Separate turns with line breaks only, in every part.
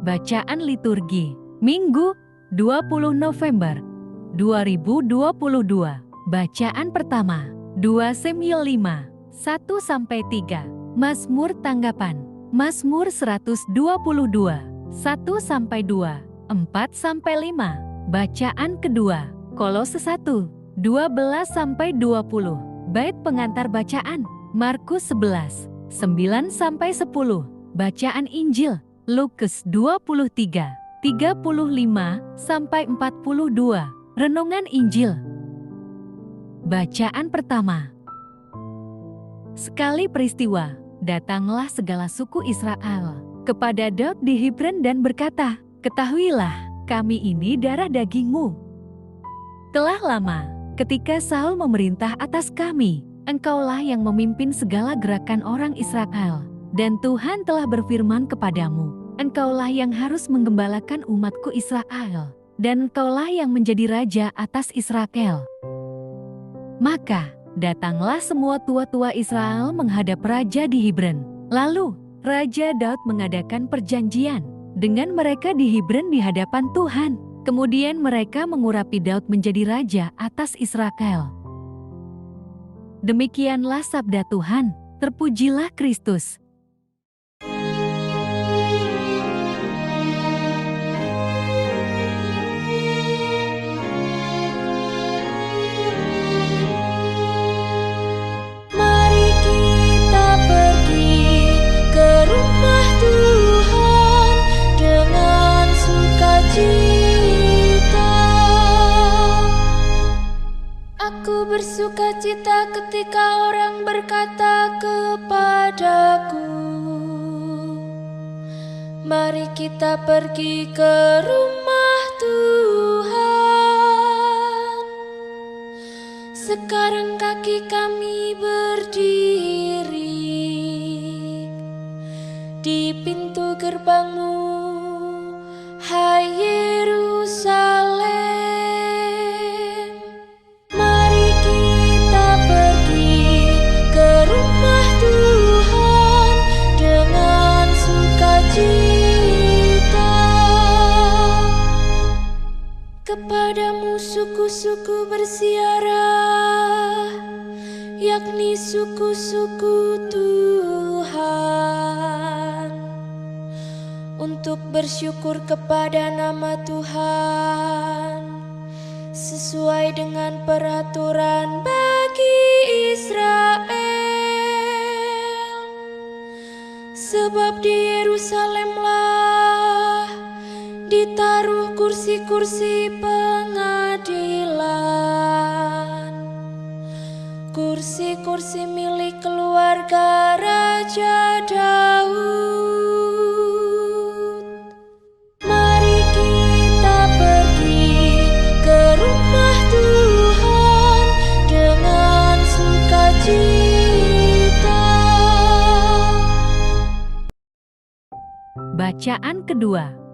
Bacaan liturgi, Minggu 20 November 2022. Bacaan pertama, 2 Samuel 5, 1-3. Mazmur tanggapan, Mazmur 122, 1-2, 4-5. Bacaan kedua, Kolose 1, 12-20. Bait pengantar bacaan, Markus 11, 9-10. Bacaan Injil, Lukas 23, 35-42. Renungan Injil. Bacaan pertama. Sekali peristiwa, datanglah segala suku Israel kepada Daud di Hebron dan berkata, "Ketahuilah, kami ini darah dagingmu. Telah lama, ketika Saul memerintah atas kami, engkaulah yang memimpin segala gerakan orang Israel. Dan Tuhan telah berfirman kepadamu, engkaulah yang harus menggembalakan umatku Israel, dan engkaulah yang menjadi raja atas Israel." Maka, datanglah semua tua-tua Israel menghadap raja di Hebron. Lalu, Raja Daud mengadakan perjanjian dengan mereka di Hebron di hadapan Tuhan. Kemudian mereka mengurapi Daud menjadi raja atas Israel. Demikianlah sabda Tuhan, terpujilah Kristus.
Aku bersukacita ketika orang berkata kepadaku, "Mari kita pergi ke rumah Tuhan." Sekarang kaki kami berdiri di pintu gerbangmu, hai Yerusalem. Kepadamu suku-suku bersiarah, yakni suku-suku Tuhan, untuk bersyukur kepada nama Tuhan, sesuai dengan peraturan bagi Israel. Sebab di Yerusalemlah ditaruh kursi-kursi pengadilan, kursi-kursi milik keluarga Raja Daud. Mari kita pergi ke rumah Tuhan dengan sukacita.
Bacaan kedua.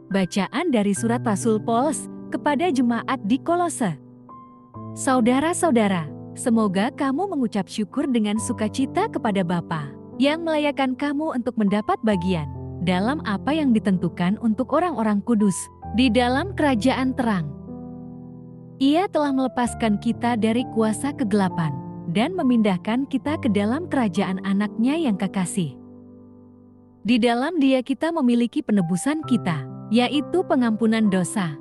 Bacaan dari surat Rasul Paulus kepada jemaat di Kolose. Saudara-saudara, semoga kamu mengucap syukur dengan sukacita kepada Bapa yang melayakkan kamu untuk mendapat bagian dalam apa yang ditentukan untuk orang-orang kudus di dalam kerajaan terang. Ia telah melepaskan kita dari kuasa kegelapan dan memindahkan kita ke dalam kerajaan Anak-Nya yang kekasih. Di dalam Dia kita memiliki penebusan kita, yaitu pengampunan dosa.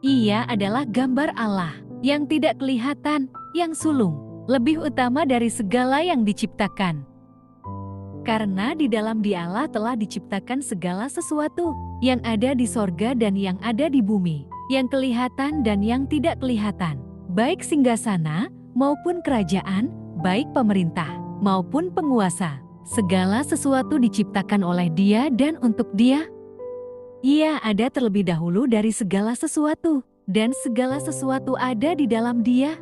Ia adalah gambar Allah yang tidak kelihatan, yang sulung, lebih utama dari segala yang diciptakan. Karena di dalam Dialah telah diciptakan segala sesuatu yang ada di sorga dan yang ada di bumi, yang kelihatan dan yang tidak kelihatan, baik singgasana maupun kerajaan, baik pemerintah maupun penguasa. Segala sesuatu diciptakan oleh Dia dan untuk Dia. Ia ada terlebih dahulu dari segala sesuatu, dan segala sesuatu ada di dalam Dia.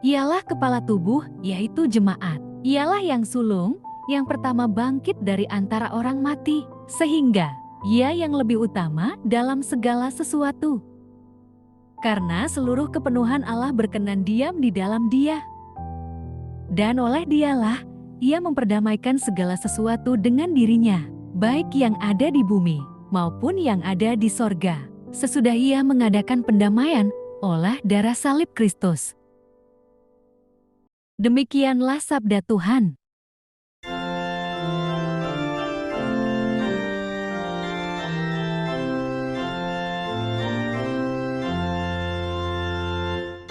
Ialah kepala tubuh, yaitu jemaat. Ialah yang sulung, yang pertama bangkit dari antara orang mati, sehingga Ia yang lebih utama dalam segala sesuatu. Karena seluruh kepenuhan Allah berkenan diam di dalam Dia. Dan oleh Dialah, Ia memperdamaikan segala sesuatu dengan dirinya, baik yang ada di bumi maupun yang ada di sorga, sesudah ia mengadakan pendamaian oleh darah salib Kristus. Demikianlah sabda Tuhan.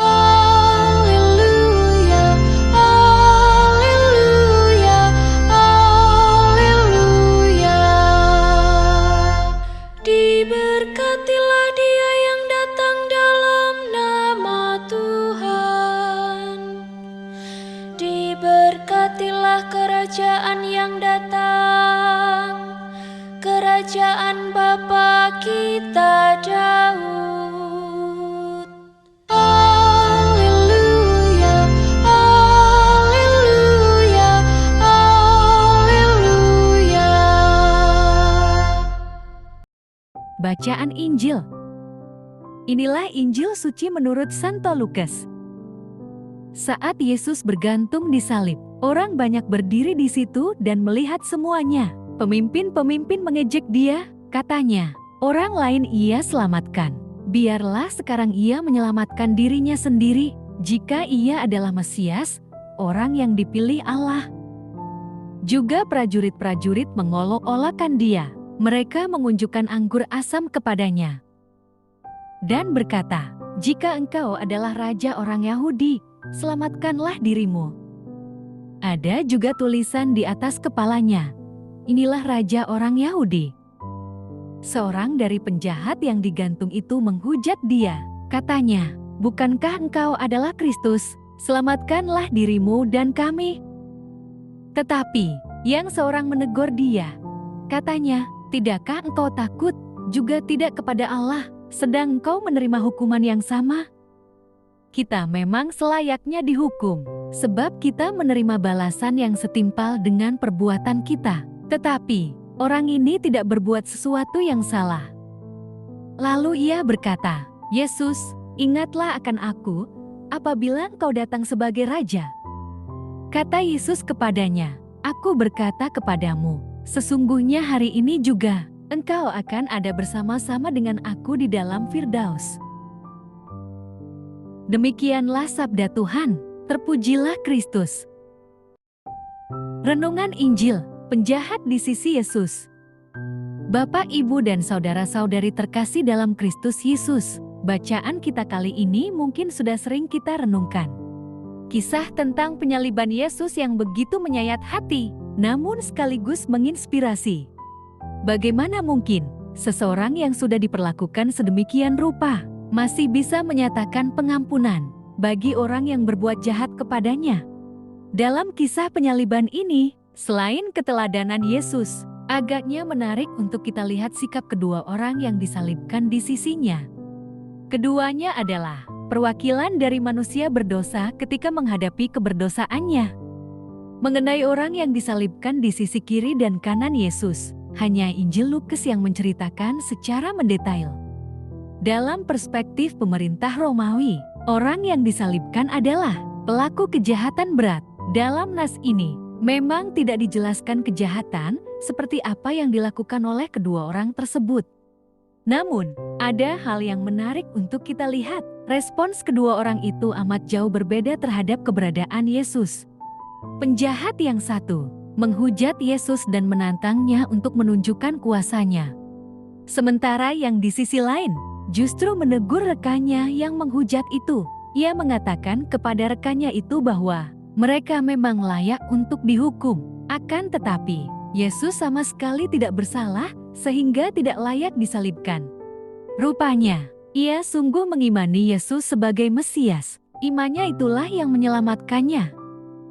Haleluya, haleluya, haleluya. Diberkatilah Dia yang datang dalam nama Tuhan. Diberkatilah kerajaan yang datang, kerajaan Bapa kita Daud. Haleluya, haleluya, haleluya.
Bacaan Injil. Inilah Injil suci menurut Santo Lukas. Saat Yesus bergantung di salib, orang banyak berdiri di situ dan melihat semuanya. Pemimpin-pemimpin mengejek dia, katanya, "Orang lain ia selamatkan. Biarlah sekarang ia menyelamatkan dirinya sendiri, jika ia adalah Mesias, orang yang dipilih Allah." Juga prajurit-prajurit mengolok-olokkan dia. Mereka mengunjukkan anggur asam kepadanya dan berkata, "Jika engkau adalah raja orang Yahudi, selamatkanlah dirimu." Ada juga tulisan di atas kepalanya, "Inilah raja orang Yahudi." Seorang dari penjahat yang digantung itu menghujat dia. Katanya, "Bukankah engkau adalah Kristus? Selamatkanlah dirimu dan kami." Tetapi, yang seorang menegur dia. Katanya, "Tidakkah engkau takut juga tidak kepada Allah, sedang engkau menerima hukuman yang sama? Kita memang selayaknya dihukum, sebab kita menerima balasan yang setimpal dengan perbuatan kita. Tetapi, orang ini tidak berbuat sesuatu yang salah." Lalu ia berkata, "Yesus, ingatlah akan aku, apabila engkau datang sebagai raja." Kata Yesus kepadanya, "Aku berkata kepadamu, sesungguhnya hari ini juga, engkau akan ada bersama-sama dengan aku di dalam Firdaus." Demikianlah sabda Tuhan, terpujilah Kristus. Renungan Injil, penjahat di sisi Yesus. Bapak, Ibu, dan saudara-saudari terkasih dalam Kristus Yesus, bacaan kita kali ini mungkin sudah sering kita renungkan. Kisah tentang penyaliban Yesus yang begitu menyayat hati, namun sekaligus menginspirasi. Bagaimana mungkin seseorang yang sudah diperlakukan sedemikian rupa masih bisa menyatakan pengampunan bagi orang yang berbuat jahat kepadanya? Dalam kisah penyaliban ini, selain keteladanan Yesus, agaknya menarik untuk kita lihat sikap kedua orang yang disalibkan di sisinya. Keduanya adalah perwakilan dari manusia berdosa ketika menghadapi keberdosaannya. Mengenai orang yang disalibkan di sisi kiri dan kanan Yesus, hanya Injil Lukas yang menceritakan secara mendetail. Dalam perspektif pemerintah Romawi, orang yang disalibkan adalah pelaku kejahatan berat. Dalam nas ini, memang tidak dijelaskan kejahatan seperti apa yang dilakukan oleh kedua orang tersebut. Namun, ada hal yang menarik untuk kita lihat. Respons kedua orang itu amat jauh berbeda terhadap keberadaan Yesus. Penjahat yang satu menghujat Yesus dan menantangnya untuk menunjukkan kuasanya. Sementara yang di sisi lain justru menegur rekannya yang menghujat itu. Ia mengatakan kepada rekannya itu bahwa mereka memang layak untuk dihukum. Akan tetapi, Yesus sama sekali tidak bersalah sehingga tidak layak disalibkan. Rupanya, ia sungguh mengimani Yesus sebagai Mesias. Imannya itulah yang menyelamatkannya.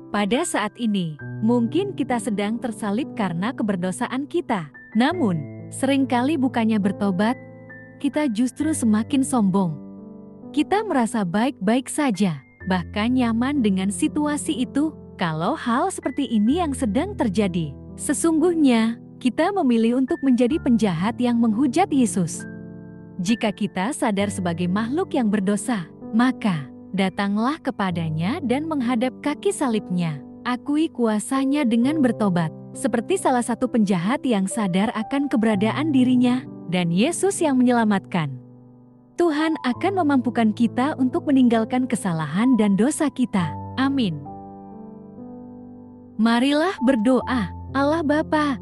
Pada saat ini, mungkin kita sedang tersalib karena keberdosaan kita. Namun, seringkali bukannya bertobat, kita justru semakin sombong. Kita merasa baik-baik saja, bahkan nyaman dengan situasi itu. Kalau hal seperti ini yang sedang terjadi, sesungguhnya kita memilih untuk menjadi penjahat yang menghujat Yesus. Jika kita sadar sebagai makhluk yang berdosa, maka datanglah kepadanya dan menghadap kaki salibnya. Akui kuasanya dengan bertobat. seperti salah satu penjahat yang sadar akan keberadaan dirinya dan Yesus yang menyelamatkan. Tuhan akan memampukan kita untuk meninggalkan kesalahan dan dosa kita. Amin. Marilah berdoa. Allah Bapa,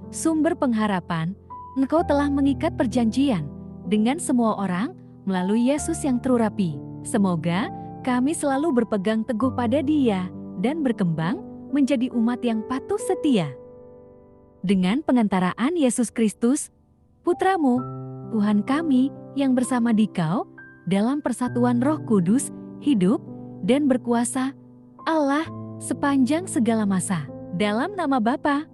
sumber pengharapan, Engkau telah mengikat perjanjian dengan semua orang melalui Yesus yang terurapi. Semoga kami selalu berpegang teguh pada Dia dan berkembang menjadi umat yang patuh setia. Dengan pengantaraan Yesus Kristus, Putra-Mu, Tuhan kami yang bersama Dikau dalam persatuan Roh Kudus, hidup dan berkuasa Allah sepanjang segala masa. Dalam nama Bapa,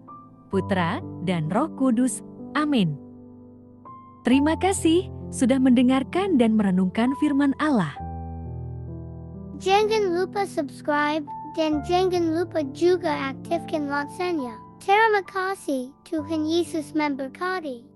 Putra, dan Roh Kudus. Amin. Terima kasih sudah mendengarkan dan merenungkan firman Allah.
Jangan lupa subscribe dan jangan lupa juga aktifkan loncengnya. Terima kasih, Tuhan Yesus memberkati.